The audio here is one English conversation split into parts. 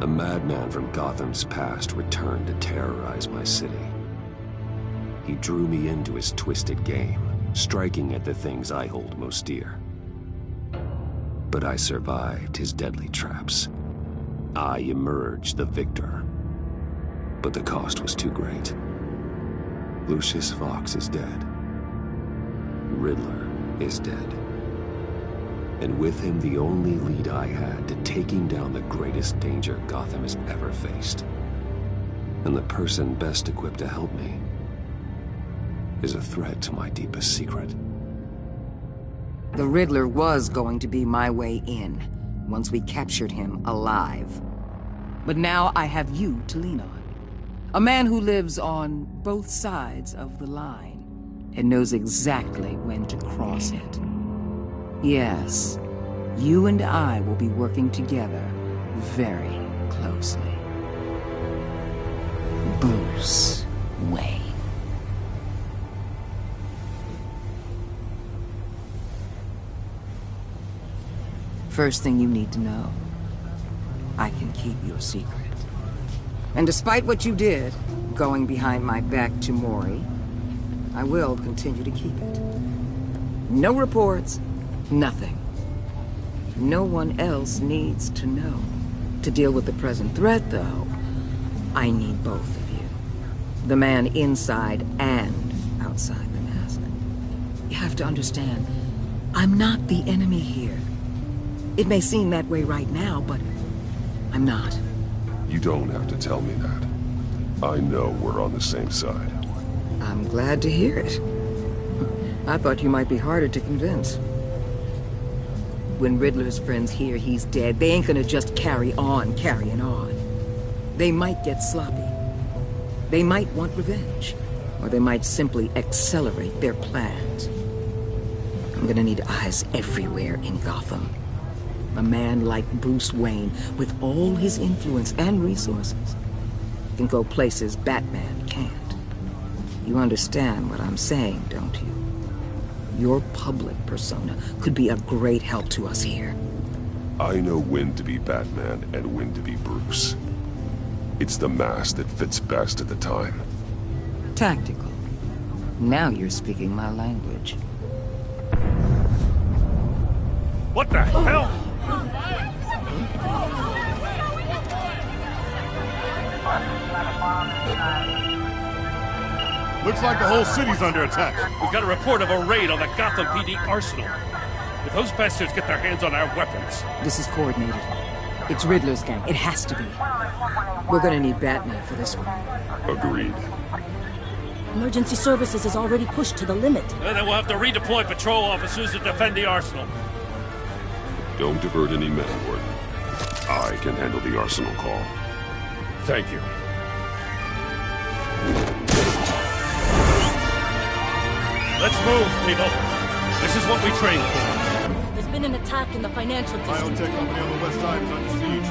A madman from Gotham's past returned to terrorize my city. He drew me into his twisted game, striking at the things I hold most dear. But I survived his deadly traps. I emerged the victor. But the cost was too great. Lucius Fox is dead. Riddler is dead. And with him, the only lead I had to taking down the greatest danger Gotham has ever faced. And the person best equipped to help me is a threat to my deepest secret. The Riddler was going to be my way in, once we captured him alive. But now I have you to lean on. A man who lives on both sides of the line, and knows exactly when to cross it. Yes, you and I will be working together very closely. Bruce Wayne. First thing you need to know, I can keep your secret. And despite what you did, going behind my back to Mori, I will continue to keep it. No reports, nothing. No one else needs to know. To deal with the present threat, though, I need both of you. The man inside and outside the mask. You have to understand, I'm not the enemy here. It may seem that way right now, but I'm not. You don't have to tell me that. I know we're on the same side. I'm glad to hear it. I thought you might be harder to convince. When Riddler's friends hear he's dead, they ain't gonna just carry on carrying on. They might get sloppy. They might want revenge. Or they might simply accelerate their plans. I'm gonna need eyes everywhere in Gotham. A man like Bruce Wayne, with all his influence and resources, can go places Batman can't. You understand what I'm saying, don't you? Your public persona could be a great help to us here. I know when to be Batman and when to be Bruce. It's the mask that fits best at the time. Tactical. Now you're speaking my language. What the hell? Looks like the whole city's under attack. We've got a report of a raid on the Gotham PD arsenal. If those bastards get their hands on our weapons... This is coordinated. It's Riddler's gang. It has to be. We're gonna need Batman for this one. Agreed. Emergency services is already pushed to the limit. And then we'll have to redeploy patrol officers to defend the arsenal. Don't divert any men, Warden. I can handle the arsenal call. Thank you. Let's move, people. This is what we trained for. There's been an attack in the financial district. Biotech company on the west side is under siege.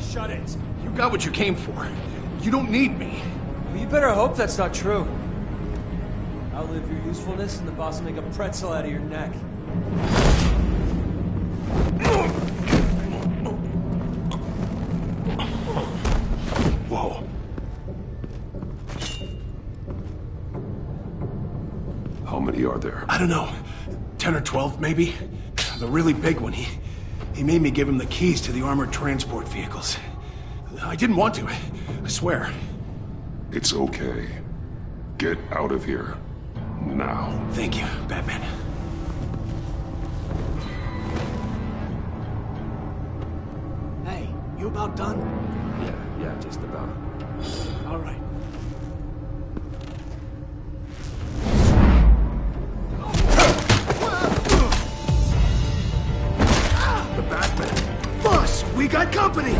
Shut it. You got what you came for. You don't need me. Well, you better hope that's not true. Outlive your usefulness and the boss will make a pretzel out of your neck. Whoa. How many many are there? I don't know. 10 or 12, maybe? The really big one, he made me give him the keys to the armored transport vehicles. I didn't want to, I swear. It's okay. Get out of here. Now. Thank you, Batman. Hey, you about done? Yeah, just about. All right. The Batman! Boss, we got company!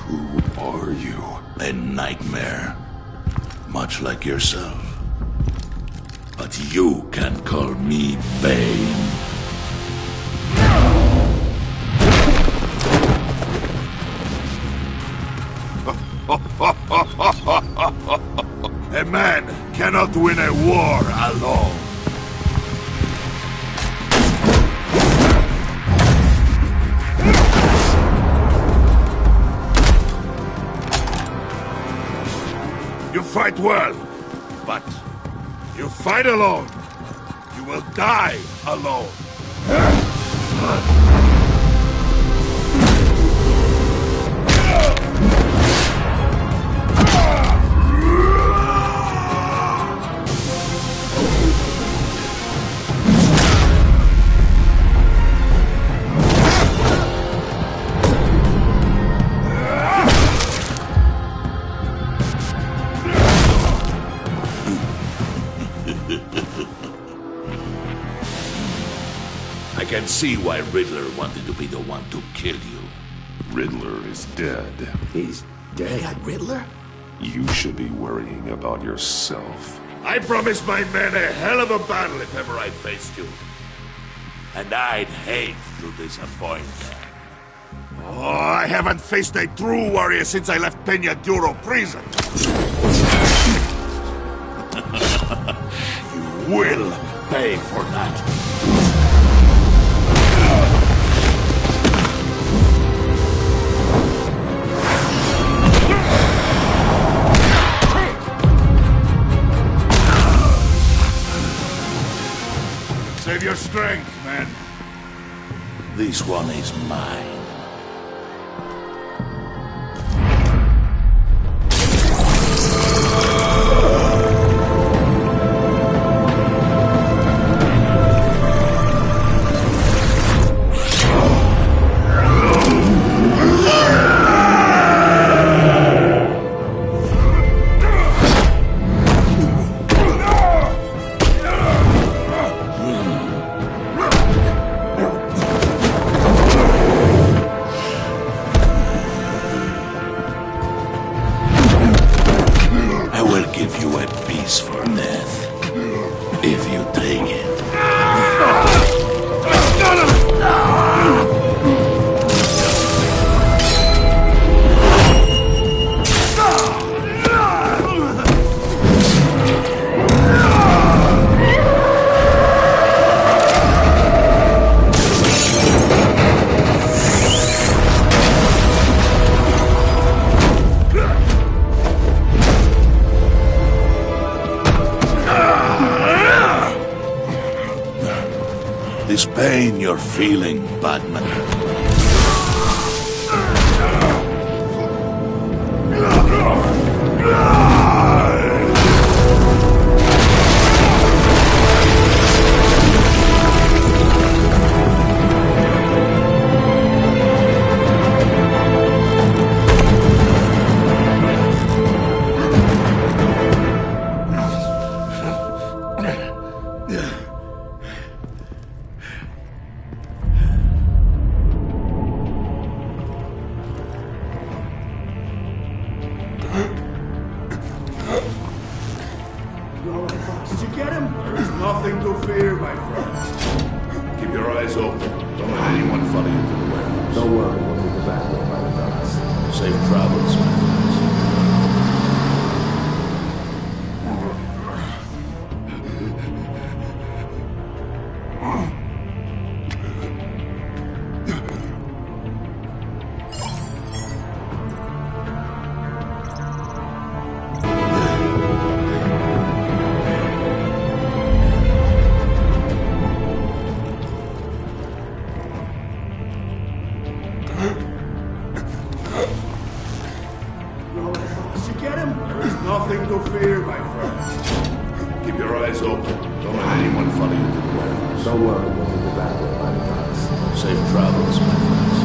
Who are you? A nightmare. Much like yourself. But you can call me Bane. A man cannot win a war alone. You fight well, but you fight alone. You will die alone. I can see why Riddler wanted to be the one to kill you. Riddler is dead. He's dead. Riddler? You should be worrying about yourself. I promised my men a hell of a battle if ever I faced you. And I'd hate to disappoint them. Oh, I haven't faced a true warrior since I left Peña Duro prison. You will pay for that. Save your strength, man. This one is mine. For death, if you take it. This pain you're feeling, Batman. Did you get him? There's nothing to fear, my friend. Keep your eyes open. Don't let anyone follow you to the warehouse. Don't worry, we'll meet the Batman by the docks. Safe travels, my friends. Did you get him? There's nothing to fear, my friend. Keep your eyes open. Don't let anyone follow you to the warehouse. Don't worry, we'll be back with my price. Safe travels, my friends.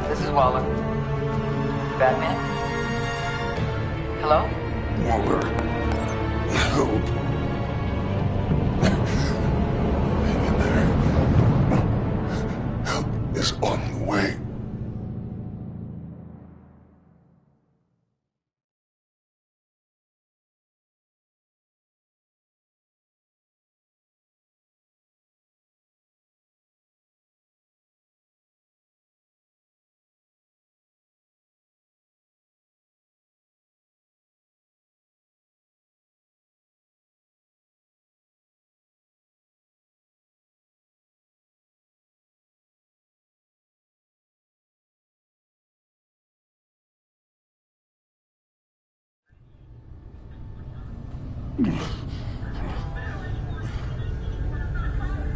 This is Waller. Batman? Hello? Waller. Help. Hang in there. Help is on the way.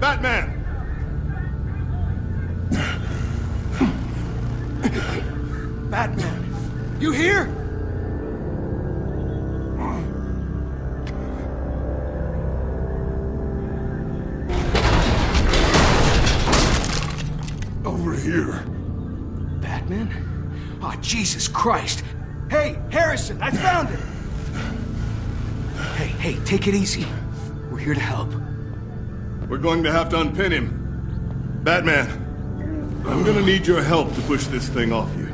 Batman! Batman! You here? Over here. Batman? Oh, Jesus Christ! Hey, Harrison, I found him! Hey, take it easy. We're here to help. We're going to have to unpin him. Batman, I'm gonna need your help to push this thing off you.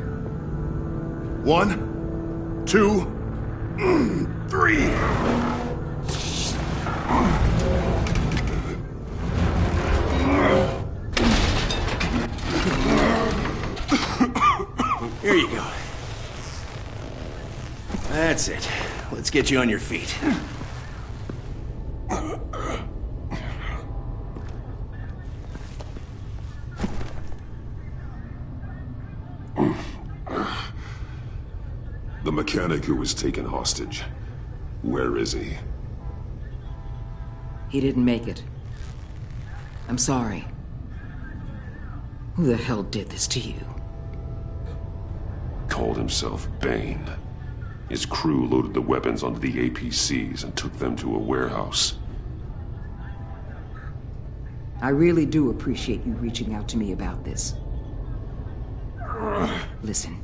1, 2, 3. Here you go. That's it. Let's get you on your feet. The mechanic who was taken hostage. Where is he? He didn't make it. I'm sorry. Who the hell did this to you? Called himself Bane. His crew loaded the weapons onto the APCs and took them to a warehouse. I really do appreciate you reaching out to me about this. Listen,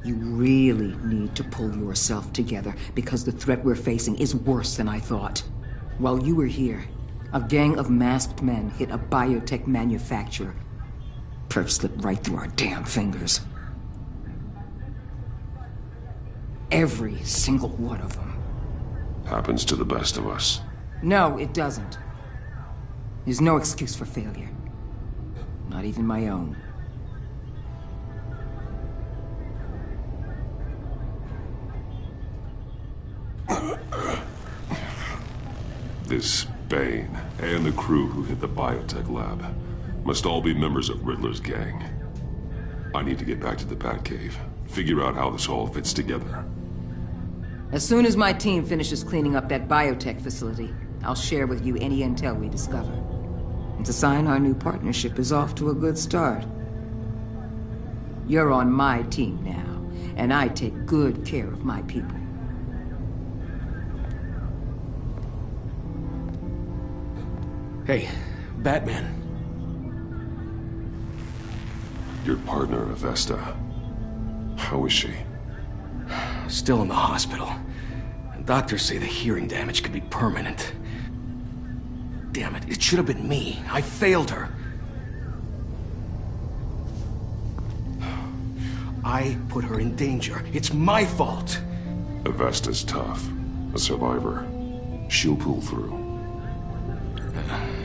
you really need to pull yourself together because the threat we're facing is worse than I thought. While you were here, a gang of masked men hit a biotech manufacturer. Perf slipped right through our damn fingers. Every single one of them. Happens to the best of us. No, it doesn't. There's no excuse for failure. Not even my own. This Bane and the crew who hit the biotech lab must all be members of Riddler's gang. I need to get back to the Batcave, figure out how this all fits together. As soon as my team finishes cleaning up that biotech facility, I'll share with you any intel we discover. And to sign our new partnership is off to a good start. You're on my team now, and I take good care of my people. Hey, Batman. Your partner, Avesta. How is she? Still in the hospital. Doctors say the hearing damage could be permanent. Damn it, it should have been me. I failed her. I put her in danger. It's my fault. Avesta's tough. A survivor. She'll pull through.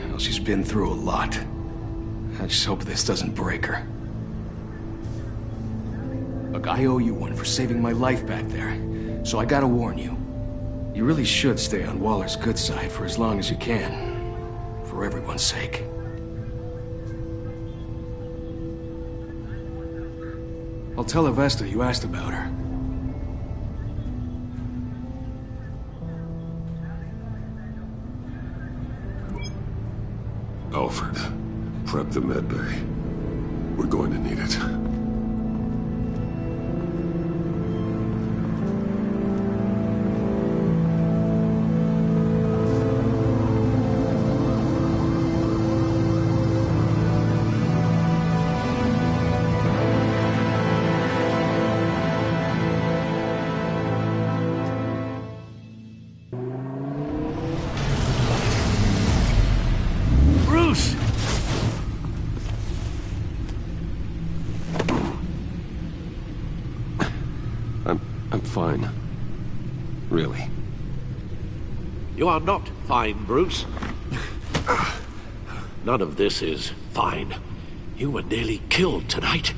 Well, she's been through a lot. I just hope this doesn't break her. Look, I owe you one for saving my life back there. So I gotta warn you. You really should stay on Waller's good side for as long as you can. For everyone's sake. I'll tell Avesta you asked about her. Alfred, prep the medbay. We're going to need it. Bruce! I'm fine. Really. You are not fine, Bruce. None of this is fine. You were nearly killed tonight.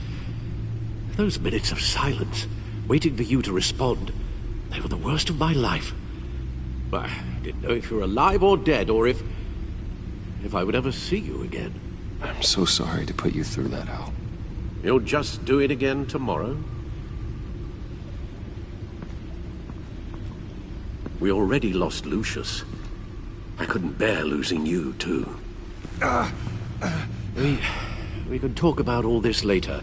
Those minutes of silence, waiting for you to respond, they were the worst of my life. I didn't know if you were alive or dead, or if I would ever see you again. I'm so sorry to put you through that, Al. You'll just do it again tomorrow? We already lost Lucius. I couldn't bear losing you, too. We can talk about all this later.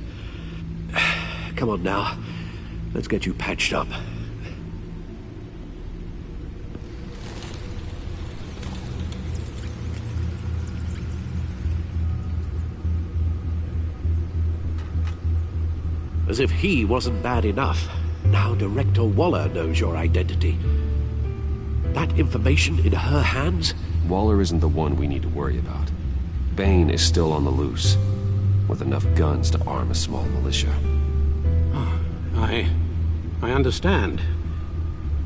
Come on now. Let's get you patched up. As if he wasn't bad enough, now Director Waller knows your identity. That information in her hands? Waller isn't the one we need to worry about. Bane is still on the loose, with enough guns to arm a small militia. Oh, I understand.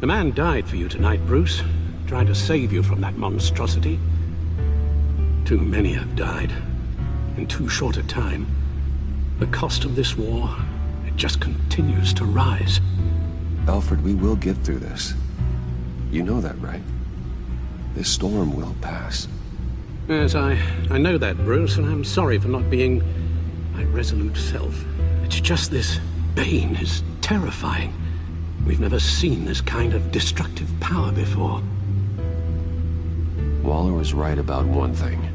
The man died for you tonight, Bruce, trying to save you from that monstrosity. Too many have died, in too short a time. The cost of this war, it just continues to rise. Alfred, we will get through this. You know that, right? This storm will pass. Yes, I know that, Bruce, and I'm sorry for not being my resolute self. It's just this Bane is terrifying. We've never seen this kind of destructive power before. Waller was right about one thing.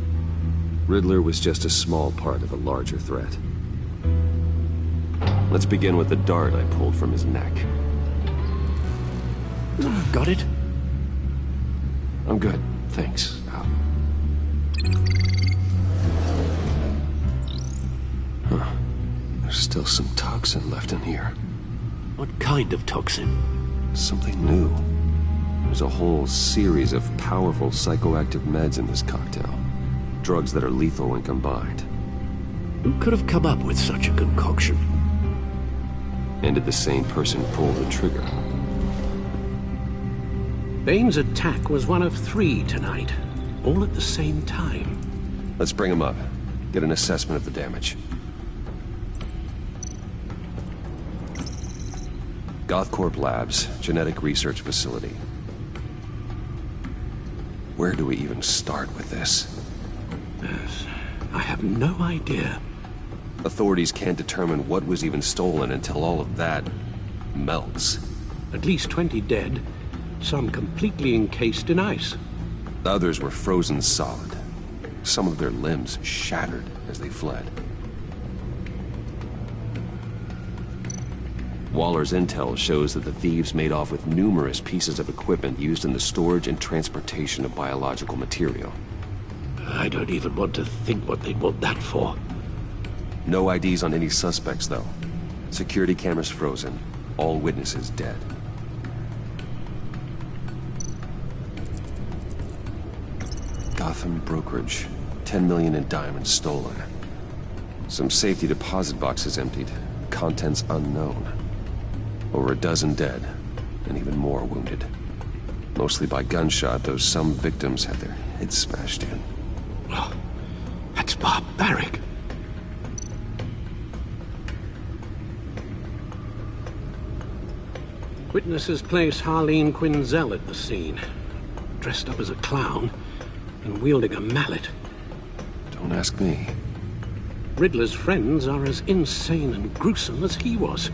Riddler was just a small part of a larger threat. Let's begin with the dart I pulled from his neck. Got it? I'm good, thanks, Al. Huh. There's still some toxin left in here. What kind of toxin? Something new. There's a whole series of powerful psychoactive meds in this cocktail. Drugs that are lethal when combined. Who could have come up with such a concoction? And did the same person pull the trigger? Bane's attack was one of 3 tonight, all at the same time. Let's bring him up. Get an assessment of the damage. Gothcorp Labs, genetic research facility. Where do we even start with this? Yes, I have no idea. Authorities can't determine what was even stolen until all of that melts. At least 20 dead, some completely encased in ice. The others were frozen solid. Some of their limbs shattered as they fled. Waller's intel shows that the thieves made off with numerous pieces of equipment used in the storage and transportation of biological material. I don't even want to think what they'd want that for. No IDs on any suspects, though. Security cameras frozen. All witnesses dead. Gotham brokerage. 10 million in diamonds stolen. Some safety deposit boxes emptied. Contents unknown. Over a dozen dead, and even more wounded. Mostly by gunshot, though some victims had their heads smashed in. Oh, that's barbaric. Witnesses place Harleen Quinzel at the scene, dressed up as a clown and wielding a mallet. Don't ask me. Riddler's friends are as insane and gruesome as he was.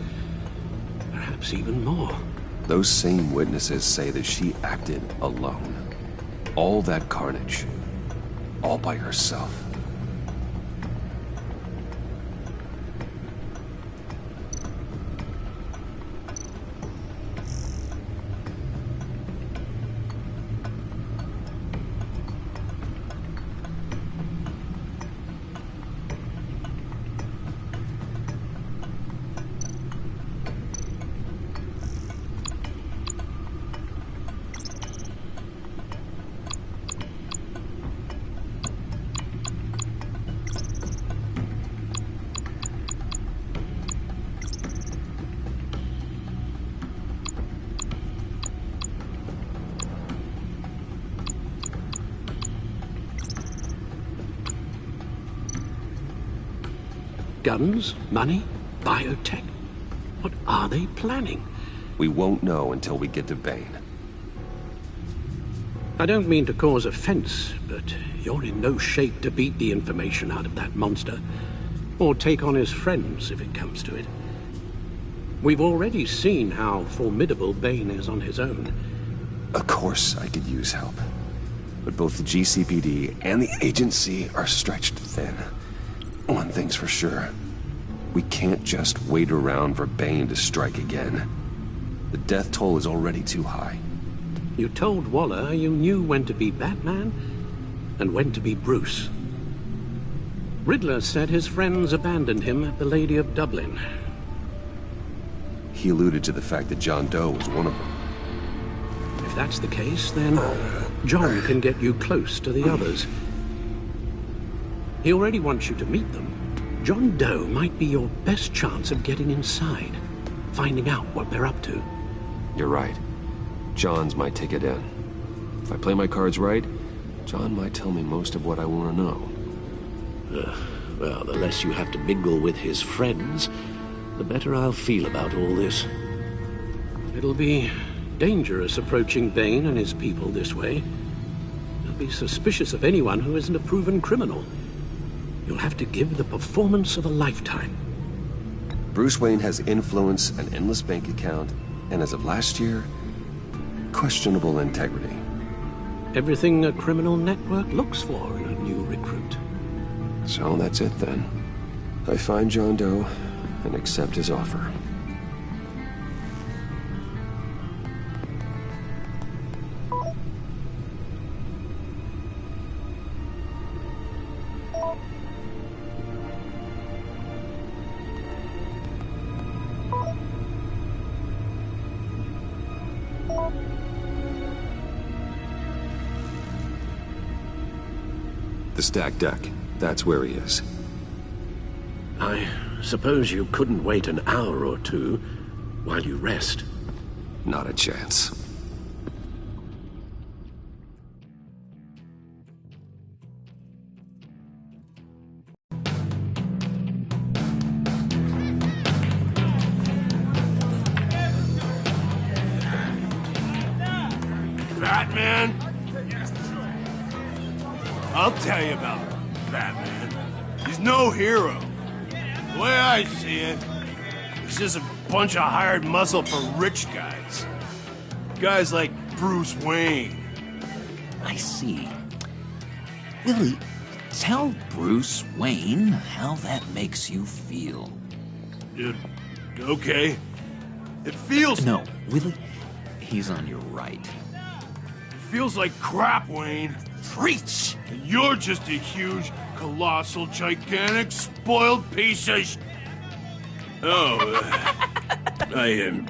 Perhaps even more. Those same witnesses say that she acted alone. All that carnage. All by herself. Guns? Money? Biotech? What are they planning? We won't know until we get to Bane. I don't mean to cause offense, but you're in no shape to beat the information out of that monster, or take on his friends if it comes to it. We've already seen how formidable Bane is on his own. Of course I could use help. But both the GCPD and the agency are stretched thin. One thing's for sure. We can't just wait around for Bane to strike again. The death toll is already too high. You told Waller you knew when to be Batman and when to be Bruce. Riddler said his friends abandoned him at the Lady of Dublin. He alluded to the fact that John Doe was one of them. If that's the case, then John can get you close to the others. He already wants you to meet them. John Doe might be your best chance of getting inside, finding out what they're up to. You're right. John's my ticket in. If I play my cards right, John might tell me most of what I want to know. Well, the less you have to mingle with his friends, the better I'll feel about all this. It'll be dangerous approaching Bane and his people this way. They'll be suspicious of anyone who isn't a proven criminal. You'll have to give the performance of a lifetime. Bruce Wayne has influence, an endless bank account, and as of last year, questionable integrity. Everything a criminal network looks for in a new recruit. So that's it then. I find John Doe and accept his offer. The stacked deck. That's where he is. I suppose you couldn't wait an hour or two while you rest. Not a chance. Batman? I'll tell you about Batman. He's no hero. The way I see it, he's just a bunch of hired muscle for rich guys. Guys like Bruce Wayne. I see. Willie, tell Bruce Wayne how that makes you feel. Okay. It feels... No, Willie, he's on your right. It feels like crap, Wayne. Preach! And you're just a huge, colossal, gigantic, spoiled piece of sh... Oh, I am...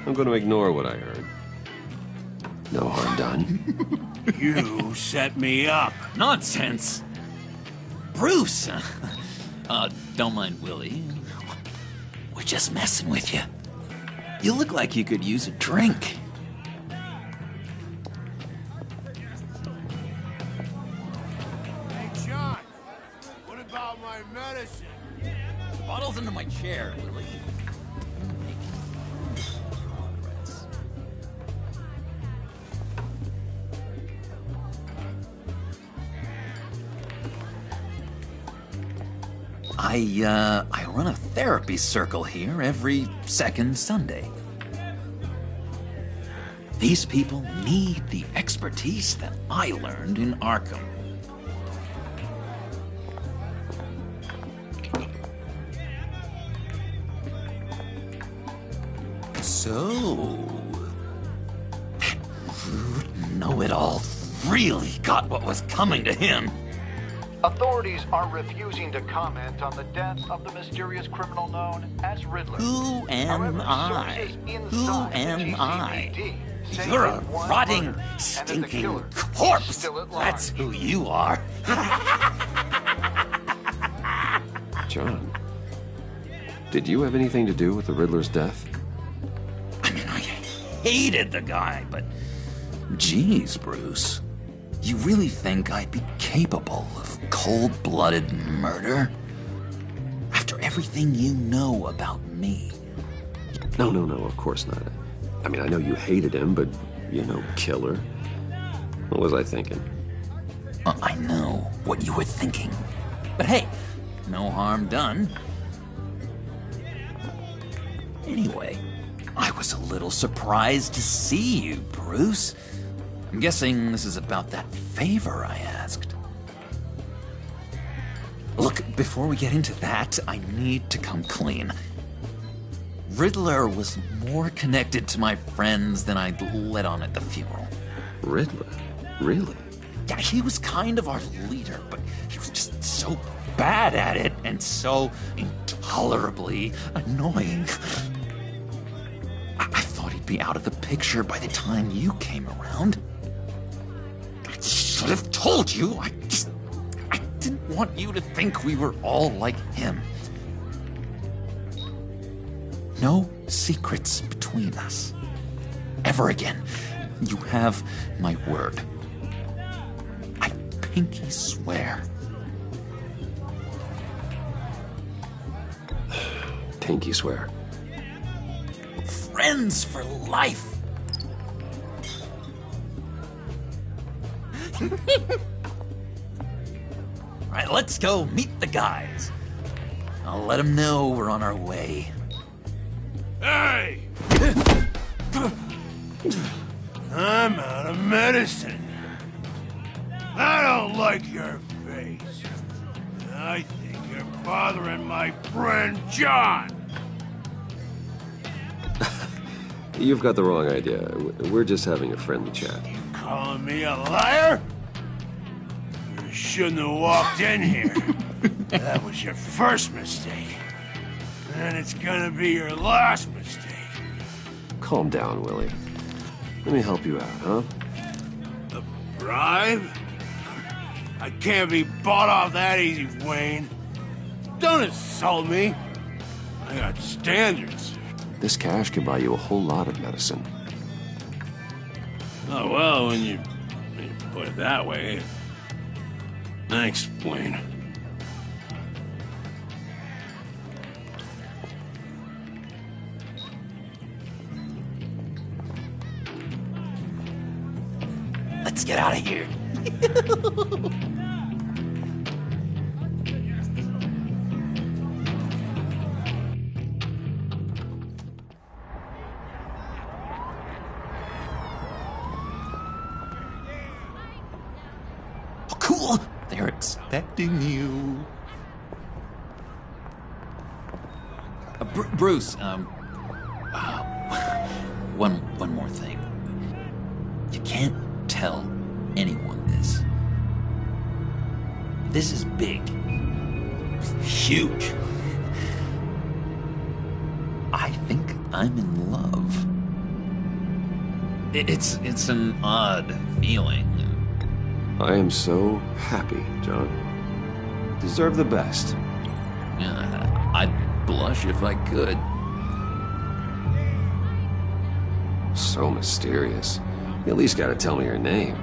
I'm gonna ignore what I heard. No harm done. You set me up. Nonsense! Bruce! Don't mind Willie. We're just messing with you. You look like you could use a drink. Hey, John. What about my medicine? Bottle's under my chair, Willie. I run a therapy circle here every second Sunday. These people need the expertise that I learned in Arkham. So, that rude know-it-all really got what was coming to him. Authorities are refusing to comment on the death of the mysterious criminal known as Riddler. Who am However, I? sources Who inside the am I? GCPD say You're a that one rotting, murder, and that the stinking killer is corpse. still at large. That's who you are. John, did you have anything to do with the Riddler's death? I mean, I hated the guy, but geez, Bruce. You really think I'd be capable of cold-blooded murder? After everything you know about me? No, of course not. I mean, I know you hated him, but, you know, killer. What was I thinking? I know what you were thinking. But hey, no harm done. Anyway, I was a little surprised to see you, Bruce. I'm guessing this is about that favor I asked. Look, before we get into that, I need to come clean. Riddler was more connected to my friends than I'd let on at the funeral. Riddler? Really? Yeah, he was kind of our leader, but he was just so bad at it and so intolerably annoying. I thought he'd be out of the picture by the time you came around. I should have told you. I didn't want you to think we were all like him. No secrets between us. Ever again. You have my word. I pinky swear. Pinky swear. Friends for life. All right, let's go meet the guys. I'll let them know we're on our way. Hey! I'm out of medicine. I don't like your face. I think you're bothering my friend John. You've got the wrong idea. We're just having a friendly chat. Calling me a liar? You shouldn't have walked in here. That was your first mistake. And it's gonna be your last mistake. Calm down, Willie. Let me help you out, huh? A bribe? I can't be bought off that easy, Wayne. Don't insult me. I got standards. This cash can buy you a whole lot of medicine. Oh, well, when you put it that way. Thanks, Wayne. Let's get out of here. Oh, cool. They're expecting you. Bruce, one more thing. You can't tell anyone this. This is big. Huge. I think I'm in love. It's an odd feeling. I am so happy, John. Deserve the best. I'd blush if I could. So mysterious. You at least gotta tell me your name.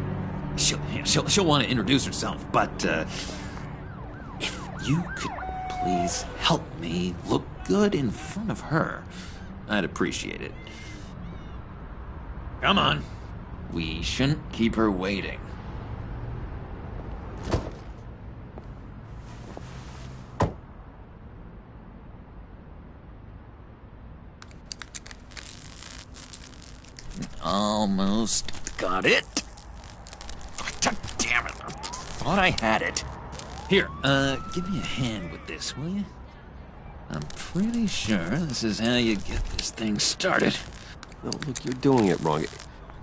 She'll want to introduce herself, but if you could please help me look good in front of her, I'd appreciate it. Come on. We shouldn't keep her waiting. almost got it. God damn it. I thought I had it. Here, give me a hand with this, will you? I'm pretty sure this is how you get this thing started. No, look, you're doing it wrong.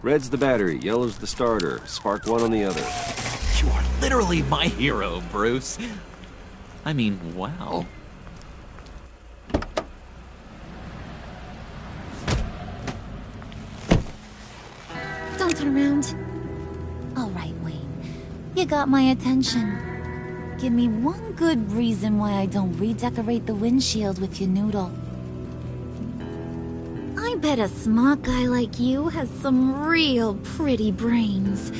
Red's the battery, yellow's the starter. Spark one on the other. You are literally my hero, Bruce. I mean, wow. Don't turn around. All right, Wayne. You got my attention. Give me one good reason why I don't redecorate the windshield with your noodle. I bet a smart guy like you has some real pretty brains.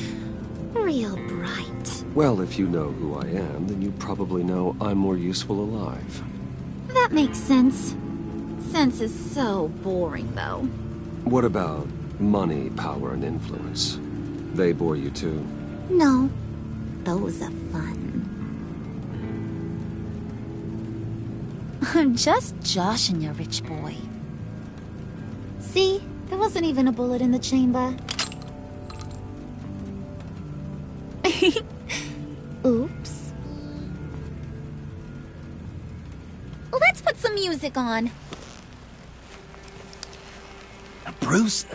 Real bright. Well, if you know who I am, then you probably know I'm more useful alive. That makes sense. Sense is so boring, though. What about money, power, and influence? They bore you too? No. Those are fun. I'm just joshing you, rich boy. See? There wasn't even a bullet in the chamber. Oops. Let's put some music on. Bruce?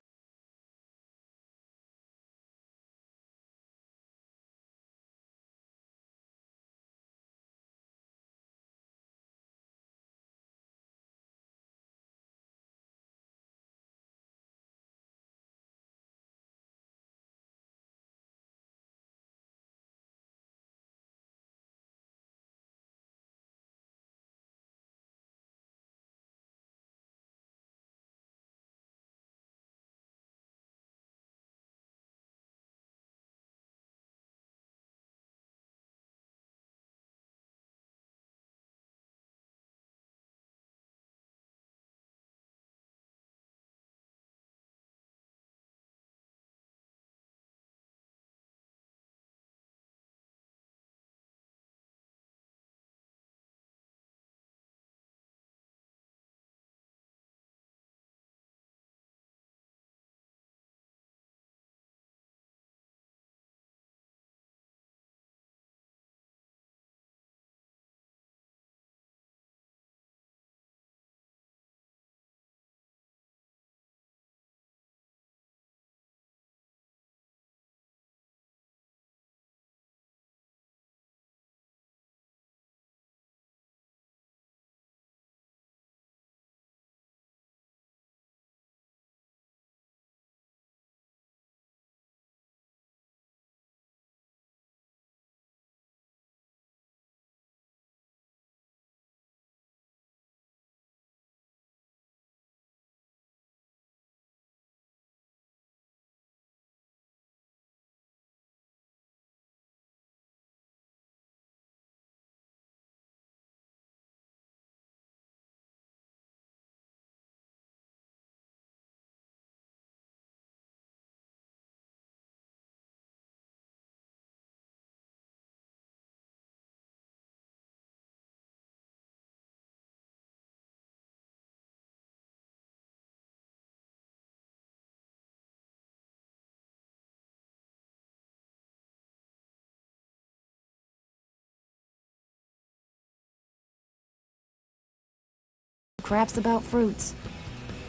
Craps about fruits.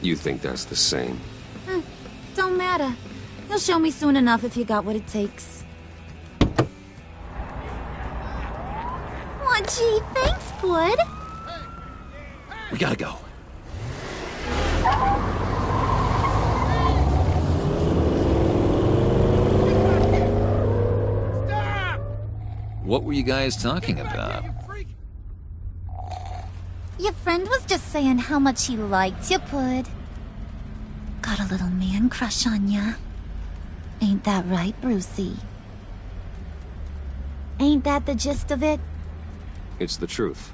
You think that's the same? Don't matter. You'll show me soon enough if you got what it takes. Aw, gee, thanks, bud. We gotta go. What were you guys talking about? Your friend was just saying how much he liked you, Pud. Got a little man crush on ya. Ain't that right, Brucey? Ain't that the gist of it? It's the truth.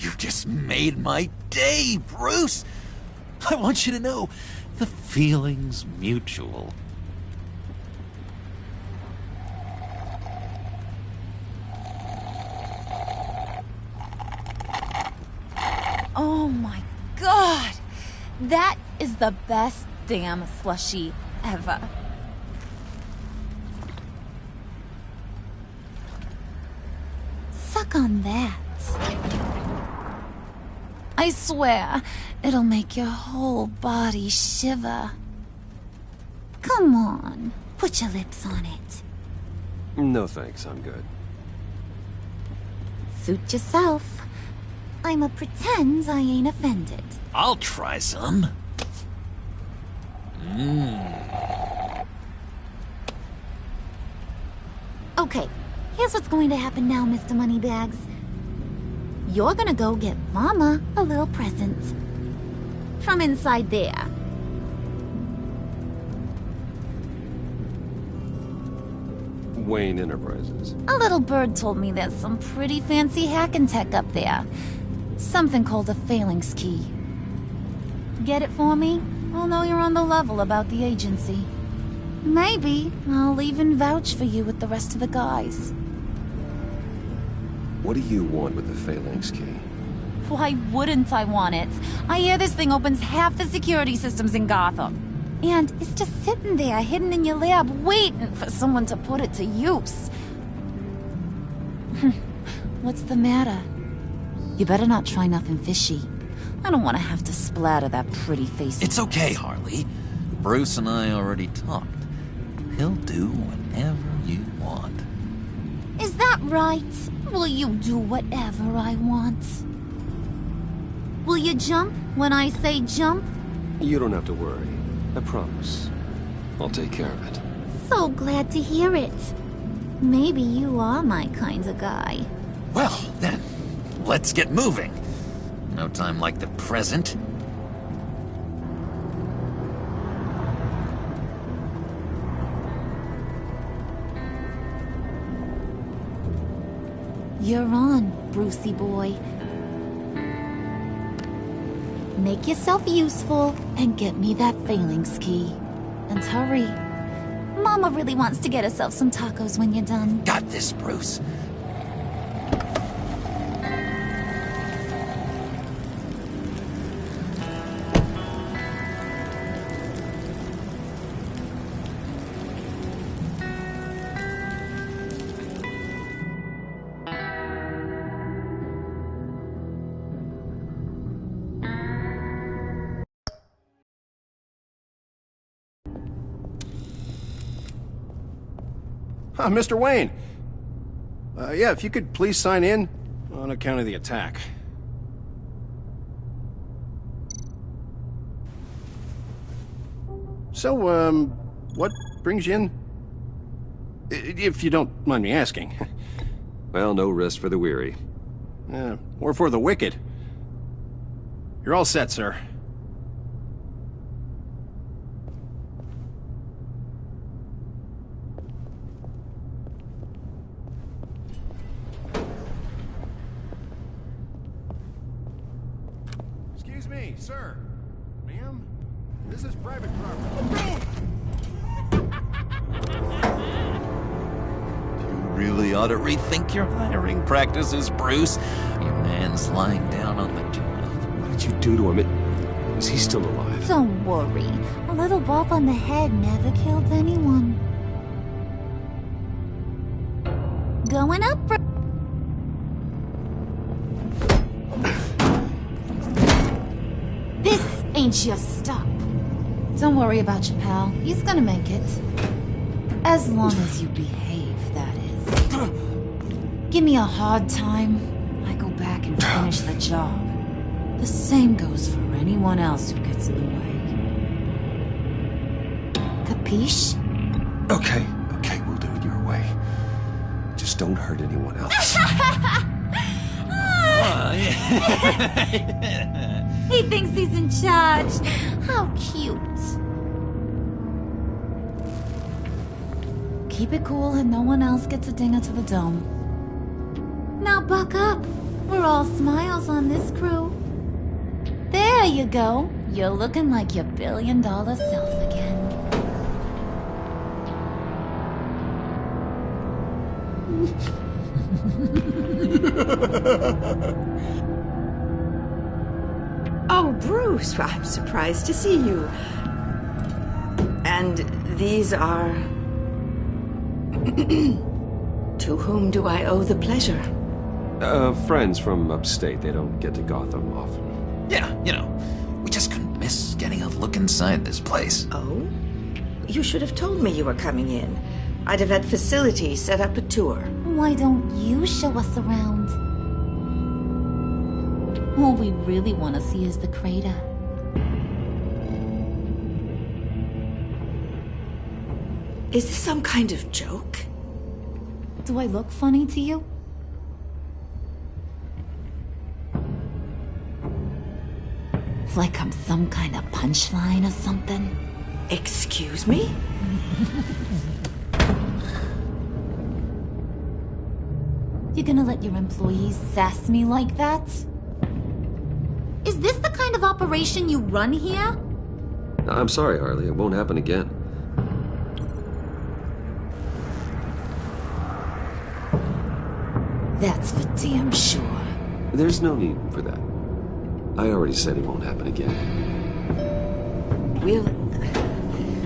You just made my day, Bruce! I want you to know, the feeling's mutual. Oh my god! That is the best damn slushy ever. Suck on that. I swear, it'll make your whole body shiver. Come on, put your lips on it. No thanks, I'm good. Suit yourself. I'ma pretend I ain't offended. I'll try some. Okay, here's what's going to happen now, Mr. Moneybags. You're gonna go get Mama a little present. From inside there. Wayne Enterprises. A little bird told me there's some pretty fancy hacking tech up there. Something called a phalanx key. Get it for me? I'll know you're on the level about the agency. Maybe I'll even vouch for you with the rest of the guys. What do you want with the phalanx key? Why wouldn't I want it? I hear this thing opens half the security systems in Gotham. And it's just sitting there, hidden in your lab, waiting for someone to put it to use. What's the matter? You better not try nothing fishy. I don't want to have to splatter that pretty face. It's okay, Harley. Bruce and I already talked. He'll do whatever you want. Is that right? Will you do whatever I want? Will you jump when I say jump? You don't have to worry. I promise. I'll take care of it. So glad to hear it. Maybe you are my kind of guy. Well, then, let's get moving. No time like the present. You're on, Brucey boy. Make yourself useful and get me that phalanx key. And hurry. Mama really wants to get herself some tacos when you're done. Got this, Bruce. Mr. Wayne. Yeah, if you could please sign in on account of the attack. So, what brings you in? If you don't mind me asking. Well, no rest for the weary. Or for the wicked. You're all set, sir. Excuse me, sir. Ma'am? This is private property. Really ought to rethink your hiring practices, Bruce. Your man's lying down on the job. What did you do to him? Is he still alive? Don't worry. A little bump on the head never killed anyone. Going up, This ain't your stop. Don't worry about your pal. He's gonna make it. As long as you behave, that is. Give me a hard time, I go back and finish the job. The same goes for anyone else who gets in the way. Capiche? Okay, we'll do it your way. Just don't hurt anyone else. He thinks he's in charge. How cute. Keep it cool and no one else gets a dinger to the dome. Now buck up. We're all smiles on this crew. There you go. You're looking like your billion-dollar self again. Oh, Bruce, I'm surprised to see you. And these are... To whom do I owe the pleasure? Friends from upstate. They don't get to Gotham often. Yeah, you know, we just couldn't miss getting a look inside this place. Oh? You should have told me you were coming in. I'd have had facilities set up a tour. Why don't you show us around? All we really want to see is the crater. Is this some kind of joke? Do I look funny to you? Like I'm some kind of punchline or something? Excuse me? You're gonna let your employees sass me like that? Is this the kind of operation you run here? I'm sorry, Harley. It won't happen again. That's for damn sure. There's no need for that. I already said it won't happen again.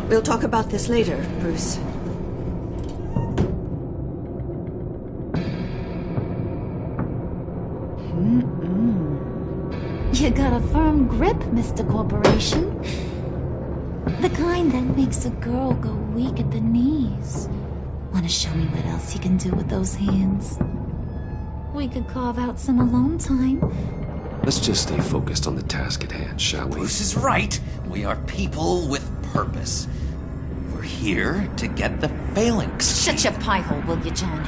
We'll talk about this later, Bruce. You got a firm grip, Mr. Corporation. The kind that makes a girl go weak at the knees. Wanna show me what else you can do with those hands? We could carve out some alone time. Let's just stay focused on the task at hand, shall we? Bruce is right. We are people with purpose. We're here to get the phalanx. Shut your pie hole, will you, John?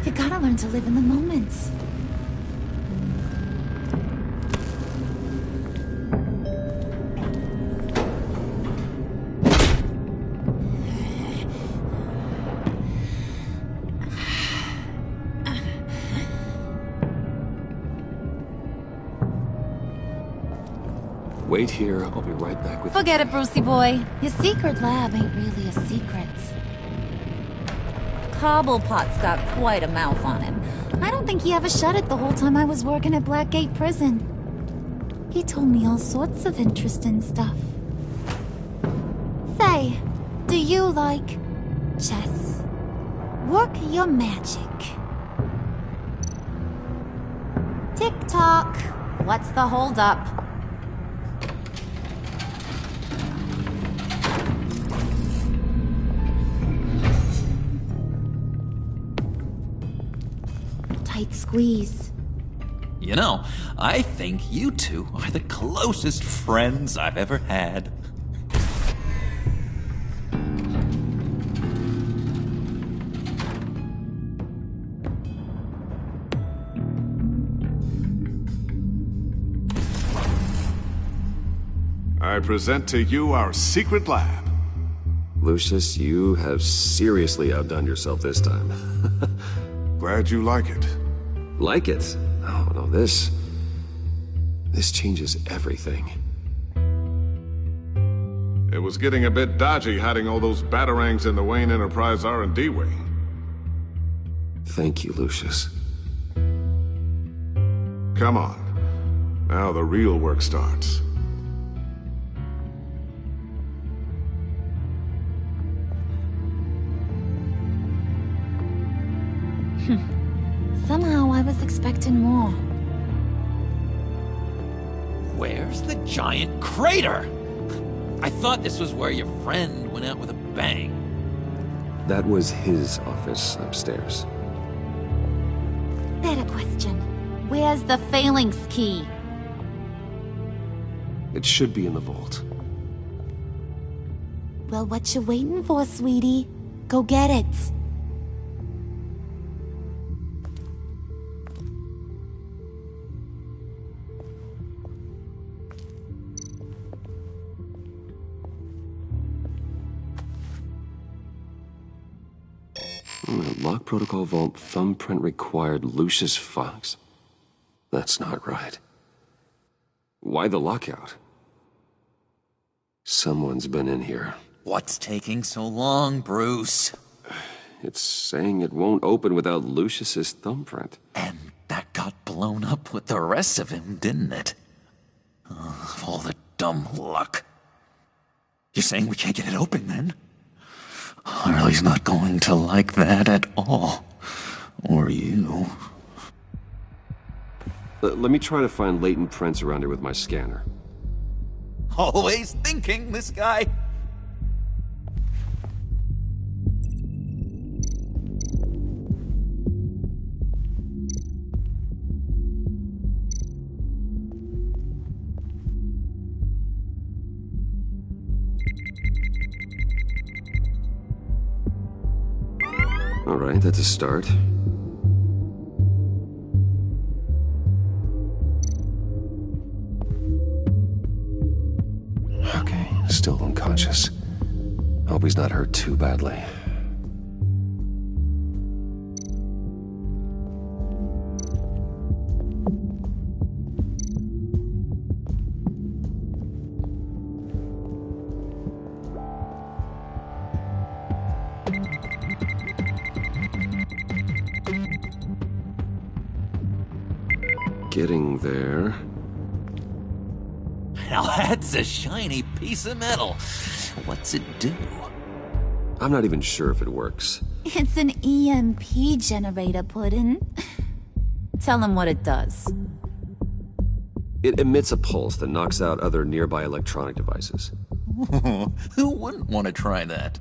You gotta learn to live in the moment. Wait here. I'll be right back with you. Forget it, Brucey boy. Your secret lab ain't really a secret. Cobblepot's got quite a mouth on him. I don't think he ever shut it the whole time I was working at Blackgate Prison. He told me all sorts of interesting stuff. Say, do you like chess? Work your magic. Tick-tock. What's the holdup? Tight squeeze. You know, I think you two are the closest friends I've ever had. I present to you our secret lab. Lucius, you have seriously outdone yourself this time. Glad you like it. Like it? Oh, no, this changes everything. It was getting a bit dodgy hiding all those batarangs in the Wayne Enterprise R&D wing. Thank you, Lucius. Come on. Now the real work starts. Somehow I was expecting more. Where's the giant crater? I thought this was where your friend went out with a bang. That was his office upstairs. Better question. Where's the phalanx key? It should be in the vault. Well, what you waiting for, sweetie? Go get it. Lock protocol vault thumbprint required Lucius Fox. That's not right. Why the lockout? Someone's been in here. What's taking so long, Bruce? It's saying it won't open without Lucius's thumbprint. And that got blown up with the rest of him, didn't it? All the dumb luck. You're saying we can't get it open, then? Harley's not going to like that at all. Or you. Let me try to find latent prints around here with my scanner. Always thinking, this guy. All right, that's a start. Okay, still unconscious. Hope he's not hurt too badly. Getting there. Now that's a shiny piece of metal. What's it do? I'm not even sure if it works. It's an EMP generator, Puddin'. Tell him what it does. It emits a pulse that knocks out other nearby electronic devices. Who wouldn't want to try that?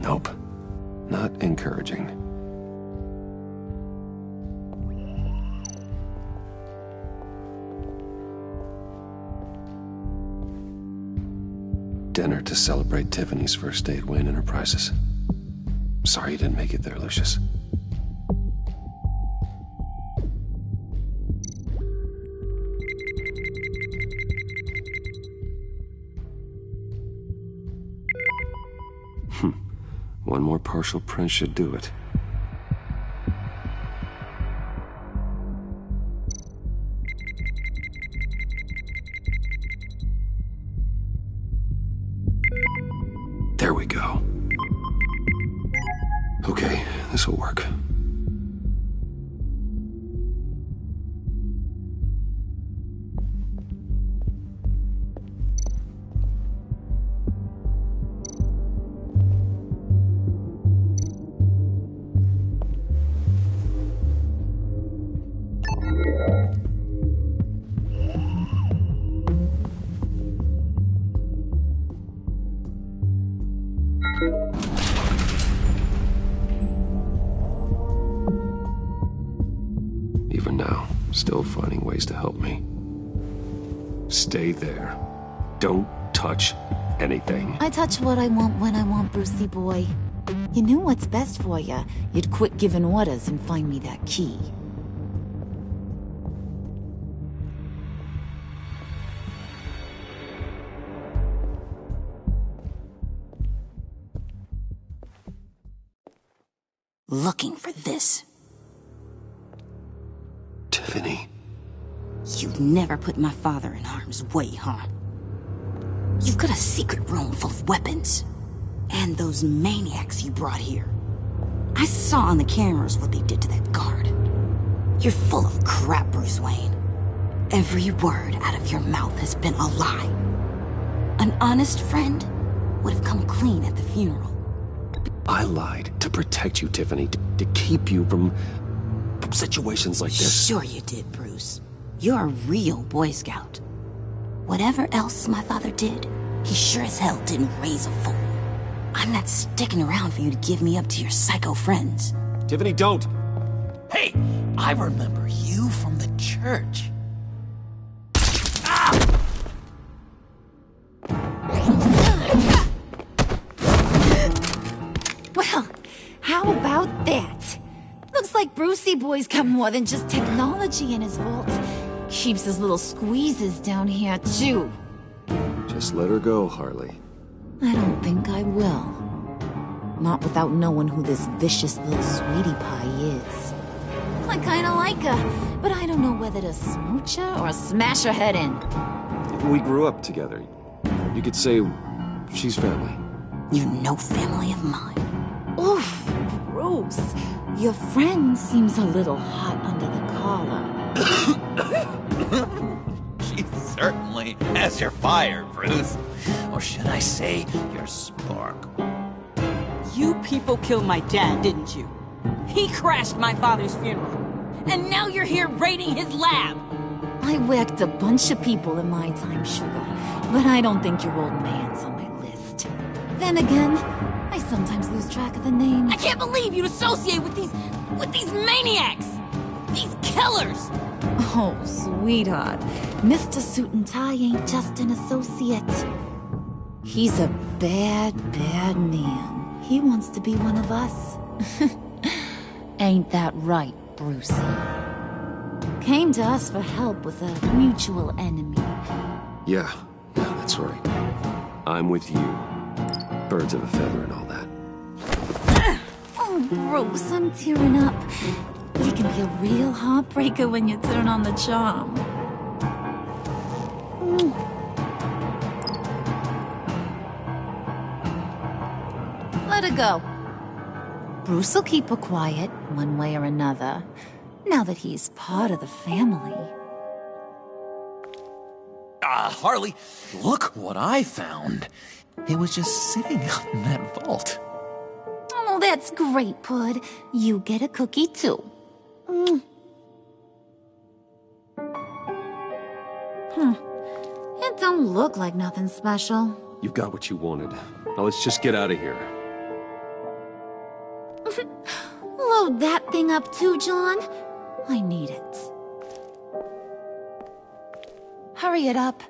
Nope. Not encouraging. Dinner to celebrate Tiffany's first date win in her prizes. Sorry you didn't make it there, Lucius. One more partial print should do it. There we go. Okay, this will work. Even now, still finding ways to help me. Stay there. Don't touch anything. I touch what I want when I want, Brucey boy. You knew what's best for you. You'd quit giving orders and find me that key. Looking for this. Tiffany. You'd never put my father in harm's way, huh? You've got a secret room full of weapons. And those maniacs you brought here. I saw on the cameras what they did to that guard. You're full of crap, Bruce Wayne. Every word out of your mouth has been a lie. An honest friend would have come clean at the funeral. I lied to protect you, Tiffany, to keep you from situations like this. Sure you did, Bruce. You're a real Boy Scout. Whatever else my father did, he sure as hell didn't raise a fool. I'm not sticking around for you to give me up to your psycho friends. Tiffany, don't! Hey, I remember you from the church. Well, how about that? Looks like Brucey Boy's got more than just technology in his vault. Keeps his little squeezes down here, too. Just let her go, Harley. I don't think I will. Not without knowing who this vicious little sweetie pie is. I kinda like her, but I don't know whether to smooch her or smash her head in. We grew up together. You could say she's family. You're no family of mine. Oof, Bruce. Your friend seems a little hot under the collar. She certainly has your fire, Bruce. Or should I say, your spark. You people killed my dad, didn't you? He crashed my father's funeral. And now you're here raiding his lab! I whacked a bunch of people in my time, sugar. But I don't think your old man's on my list. Then again, I sometimes lose track of the names. I can't believe you'd associate with these maniacs! These killers! Oh, sweetheart. Mr. Suit and Tie ain't just an associate. He's a bad, bad man. He wants to be one of us. Ain't that right, Brucey? Came to us for help with a mutual enemy. Yeah, that's right. I'm with you. Birds of a feather and all that. Oh, Bruce, I'm tearing up. You can be a real heartbreaker when you turn on the charm. Let her go. Bruce will keep her quiet, one way or another, now that he's part of the family. Harley, look what I found. It was just sitting out in that vault. Oh, that's great, Pud. You get a cookie, too. It don't look like nothing special. You've got what you wanted. Now let's just get out of here. Load that thing up too, John. I need it. Hurry it up.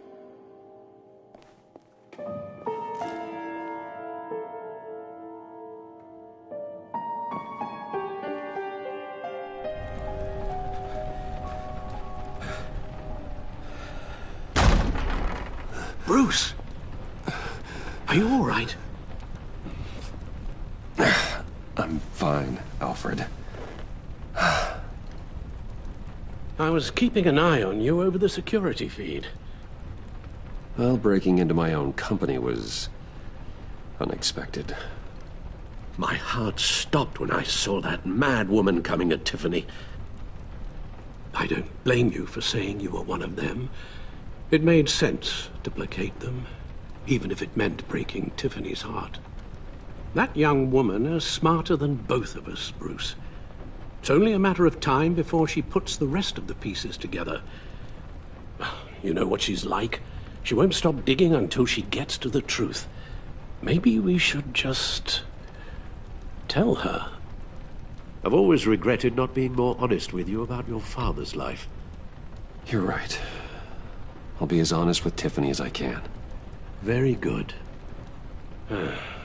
Bruce! Are you all right? I'm fine, Alfred. I was keeping an eye on you over the security feed. Well, breaking into my own company was unexpected. My heart stopped when I saw that mad woman coming at Tiffany. I don't blame you for saying you were one of them. It made sense to placate them, even if it meant breaking Tiffany's heart. That young woman is smarter than both of us, Bruce. It's only a matter of time before she puts the rest of the pieces together. You know what she's like. She won't stop digging until she gets to the truth. Maybe we should just tell her. I've always regretted not being more honest with you about your father's life. You're right. I'll be as honest with Tiffany as I can. Very good.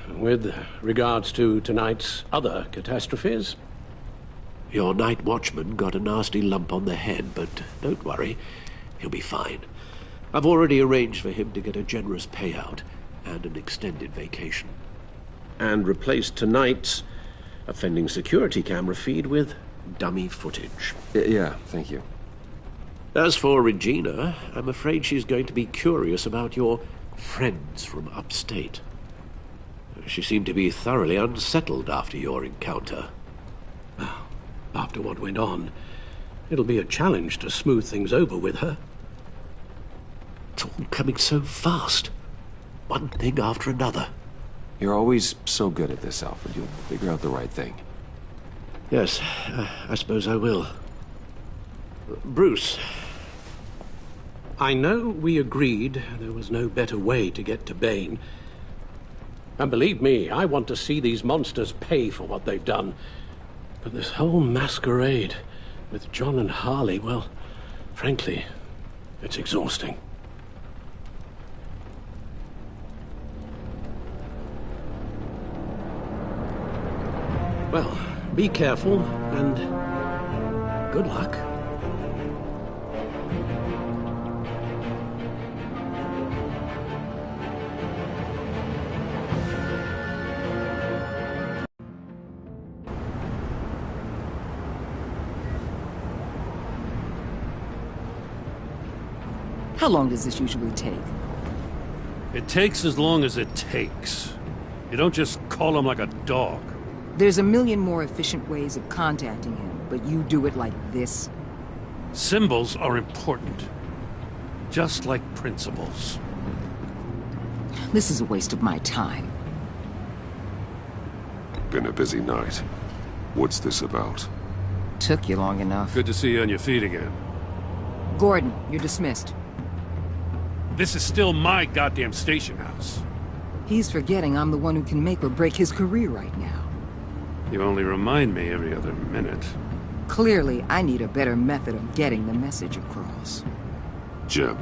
With regards to tonight's other catastrophes? Your night watchman got a nasty lump on the head, but don't worry. He'll be fine. I've already arranged for him to get a generous payout and an extended vacation. And replaced tonight's offending security camera feed with dummy footage. Yeah, thank you. As for Regina, I'm afraid she's going to be curious about your friends from upstate. She seemed to be thoroughly unsettled after your encounter. Well, after what went on, it'll be a challenge to smooth things over with her. It's all coming so fast. One thing after another. You're always so good at this, Alfred. You'll figure out the right thing. Yes, I suppose I will. Bruce. I know we agreed there was no better way to get to Bane. And believe me, I want to see these monsters pay for what they've done. But this whole masquerade with John and Harley, well, frankly, it's exhausting. Well, be careful, and good luck. How long does this usually take? It takes as long as it takes. You don't just call him like a dog. There's a million more efficient ways of contacting him, but you do it like this? Symbols are important. Just like principles. This is a waste of my time. Been a busy night. What's this about? Took you long enough. Good to see you on your feet again. Gordon, you're dismissed. This is still my goddamn station house. He's forgetting I'm the one who can make or break his career right now. You only remind me every other minute. Clearly, I need a better method of getting the message across. Jim,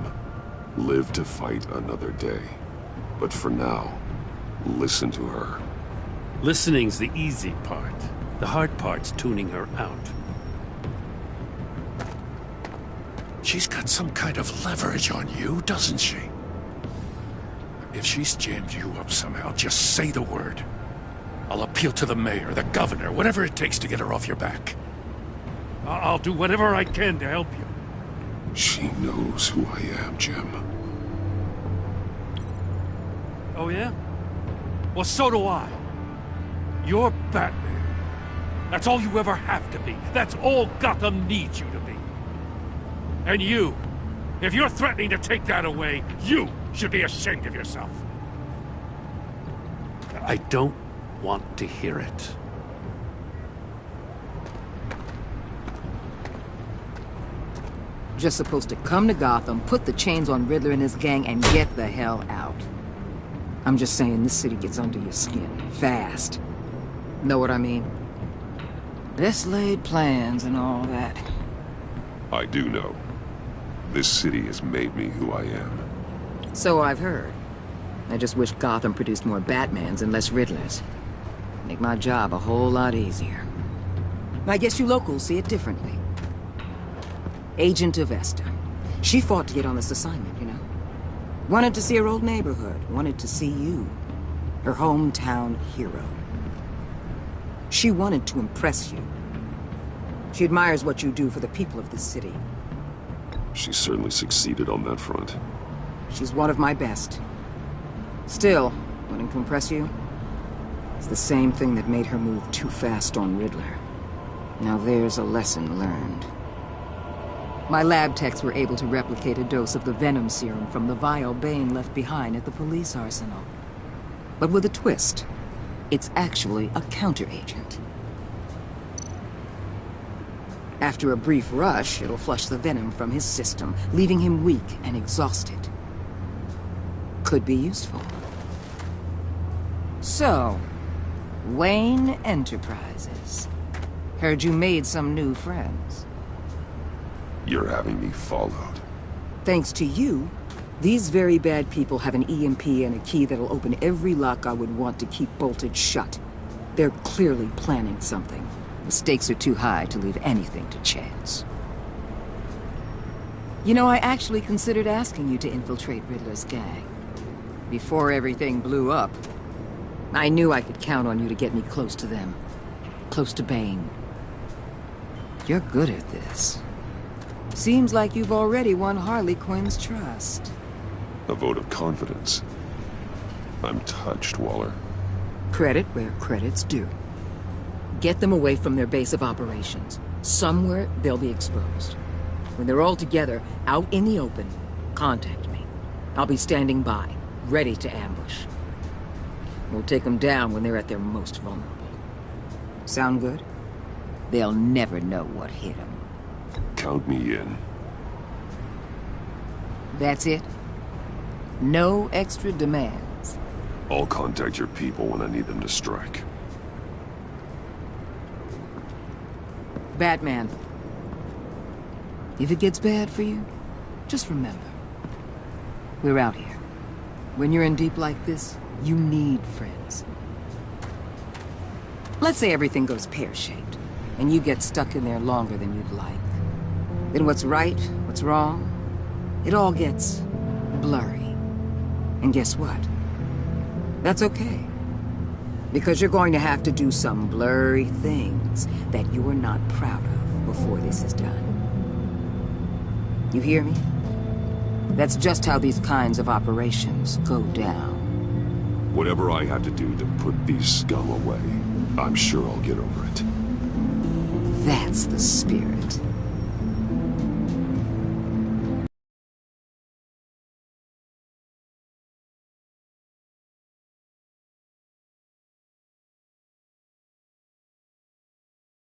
live to fight another day. But for now, listen to her. Listening's the easy part. The hard part's tuning her out. She's got some kind of leverage on you, doesn't she? If she's jammed you up somehow, just say the word. I'll appeal to the mayor, the governor, whatever it takes to get her off your back. I'll do whatever I can to help you. She knows who I am, Jim. Oh yeah? Well, so do I. You're Batman. That's all you ever have to be. That's all Gotham needs you to be. And you, if you're threatening to take that away, you should be ashamed of yourself. I don't want to hear it. Just supposed to come to Gotham, put the chains on Riddler and his gang, and get the hell out. I'm just saying, this city gets under your skin. Fast. Know what I mean? Best laid plans and all that. I do know. This city has made me who I am. So I've heard. I just wish Gotham produced more Batmans and less Riddlers. Make my job a whole lot easier. I guess you locals see it differently. Agent Avesta. She fought to get on this assignment, you know? Wanted to see her old neighborhood. Wanted to see you. Her hometown hero. She wanted to impress you. She admires what you do for the people of this city. She certainly succeeded on that front. She's one of my best. Still, wanting to impress you? It's the same thing that made her move too fast on Riddler. Now there's a lesson learned. My lab techs were able to replicate a dose of the venom serum from the vial Bane left behind at the police arsenal. But with a twist. It's actually a counteragent. After a brief rush, it'll flush the venom from his system, leaving him weak and exhausted. Could be useful. So, Wayne Enterprises. Heard you made some new friends. You're having me followed. Thanks to you, these very bad people have an EMP and a key that'll open every lock I would want to keep bolted shut. They're clearly planning something. The stakes are too high to leave anything to chance. You know, I actually considered asking you to infiltrate Riddler's gang. Before everything blew up, I knew I could count on you to get me close to them. Close to Bane. You're good at this. Seems like you've already won Harley Quinn's trust. A vote of confidence. I'm touched, Waller. Credit where credit's due. Get them away from their base of operations. Somewhere they'll be exposed. When they're all together, out in the open, contact me. I'll be standing by, ready to ambush. We'll take them down when they're at their most vulnerable. Sound good? They'll never know what hit them. Count me in. That's it? No extra demands? I'll contact your people when I need them to strike. Batman. If it gets bad for you, just remember. We're out here. When you're in deep like this, you need friends. Let's say everything goes pear-shaped, and you get stuck in there longer than you'd like. Then what's right, what's wrong, it all gets blurry. And guess what? That's okay. Because you're going to have to do some blurry things that you're not proud of before this is done. You hear me? That's just how these kinds of operations go down. Whatever I have to do to put these scum away, I'm sure I'll get over it. That's the spirit.